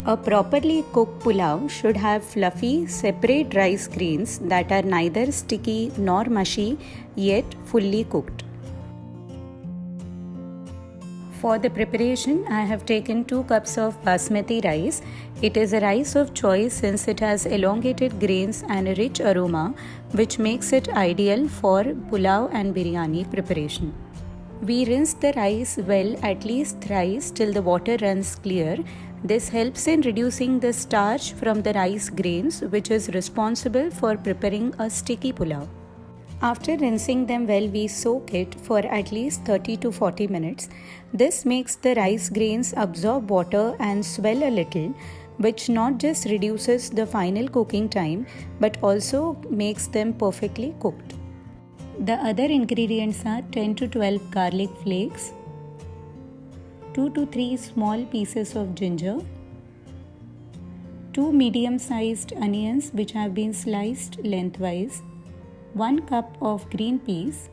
A properly cooked pulao should have fluffy, separate rice grains that are neither sticky nor mushy yet fully cooked. For the preparation, I have taken 2 cups of basmati rice. It is a rice of choice since it has elongated grains and a rich aroma, which makes it ideal for pulao and biryani preparation. We rinse the rice well at least thrice till the water runs clear. This helps in reducing the starch from the rice grains, which is responsible for preparing a sticky pulao. After rinsing them well, we soak it for at least 30 to 40 minutes. This makes the rice grains absorb water and swell a little, which not just reduces the final cooking time but also makes them perfectly cooked. The other ingredients are 10 to 12 garlic flakes, 2 to 3 small pieces of ginger, 2 medium-sized onions which have been sliced lengthwise, 1 cup of green peas,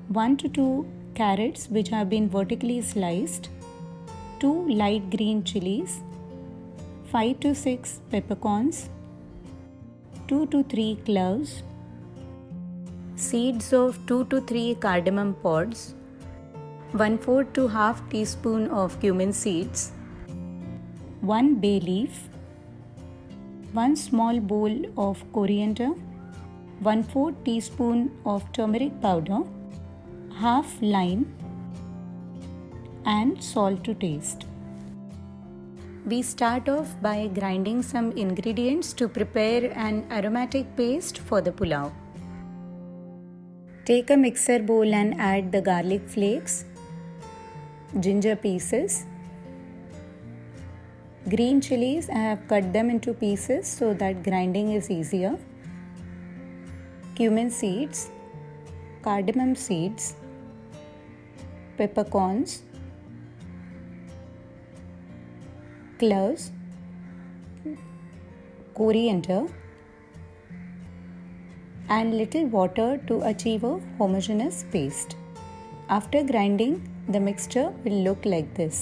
1 to 2 carrots which have been vertically sliced, 2 light green chilies, 5 to 6 peppercorns, 2 to 3 cloves, seeds of 2 to 3 cardamom pods, 1/4 to half teaspoon of cumin seeds, 1 bay leaf, 1 small bowl of coriander, 1/4 teaspoon of turmeric powder, half lime, and salt to taste. We start off by grinding some ingredients to prepare an aromatic paste for the pulao. Take a mixer bowl and add the garlic flakes, ginger pieces, green chilies. I have cut them into pieces so that grinding is easier, cumin seeds, cardamom seeds, peppercorns, cloves, coriander, and little water to achieve a homogeneous paste. After grinding, the mixture will look like this.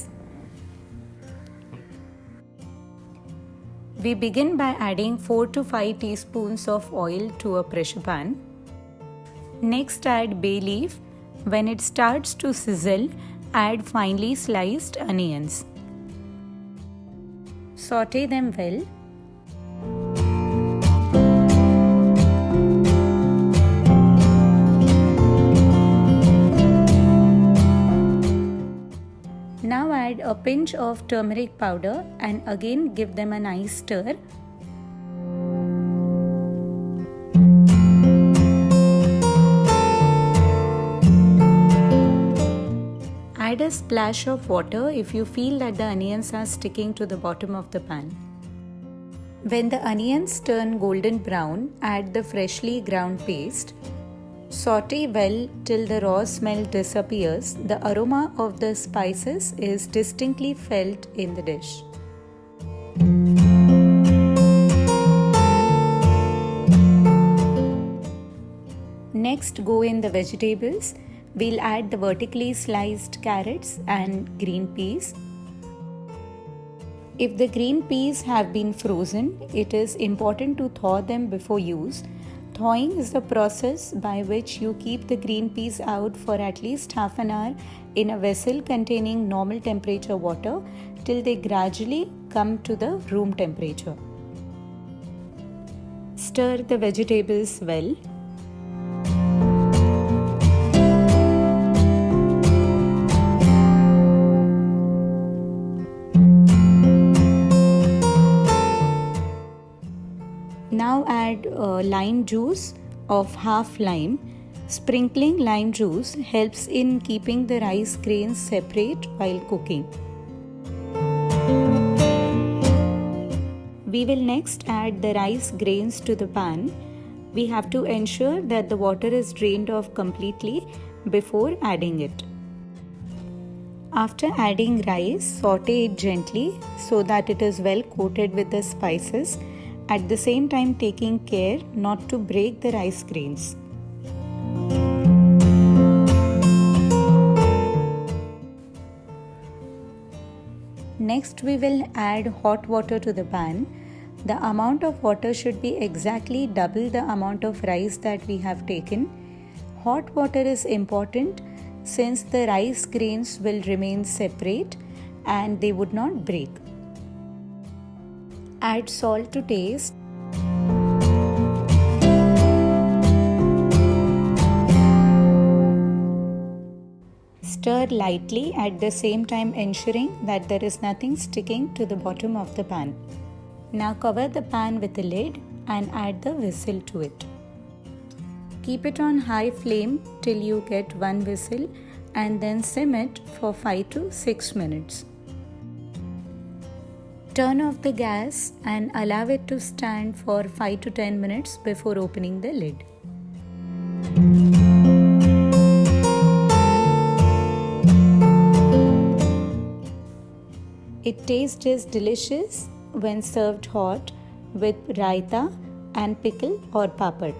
We begin by adding 4 to 5 teaspoons of oil to a pressure pan. Next, add bay leaf. When it starts to sizzle, add finely sliced onions. Saute them well. Now add a pinch of turmeric powder and again give them a nice stir. Add a splash of water if you feel that the onions are sticking to the bottom of the pan. When the onions turn golden brown, add the freshly ground paste. Saute well till the raw smell disappears. The aroma of the spices is distinctly felt in the dish. Next, go in the vegetables. We'll add the vertically sliced carrots and green peas. If the green peas have been frozen, it is important to thaw them before use. Thawing is the process by which you keep the green peas out for at least half an hour in a vessel containing normal temperature water till they gradually come to the room temperature. Stir the vegetables well. Now add lime juice of half lime. Sprinkling lime juice helps in keeping the rice grains separate while cooking. We will next add the rice grains to the pan. We have to ensure that the water is drained off completely before adding it. After adding rice, saute it gently so that it is well coated with the spices, at the same time taking care not to break the rice grains. Next, we will add hot water to the pan. The amount of water should be exactly double the amount of rice that we have taken. Hot water is important since the rice grains will remain separate and they would not break. Add salt to taste. Stir lightly, at the same time ensuring that there is nothing sticking to the bottom of the pan. Now cover the pan with a lid and add the whistle to it. Keep it on high flame till you get one whistle and then sim it for 5 to 6 minutes. Turn off the gas and allow it to stand for 5 to 10 minutes before opening the lid. It tastes delicious when served hot with raita and pickle or papad.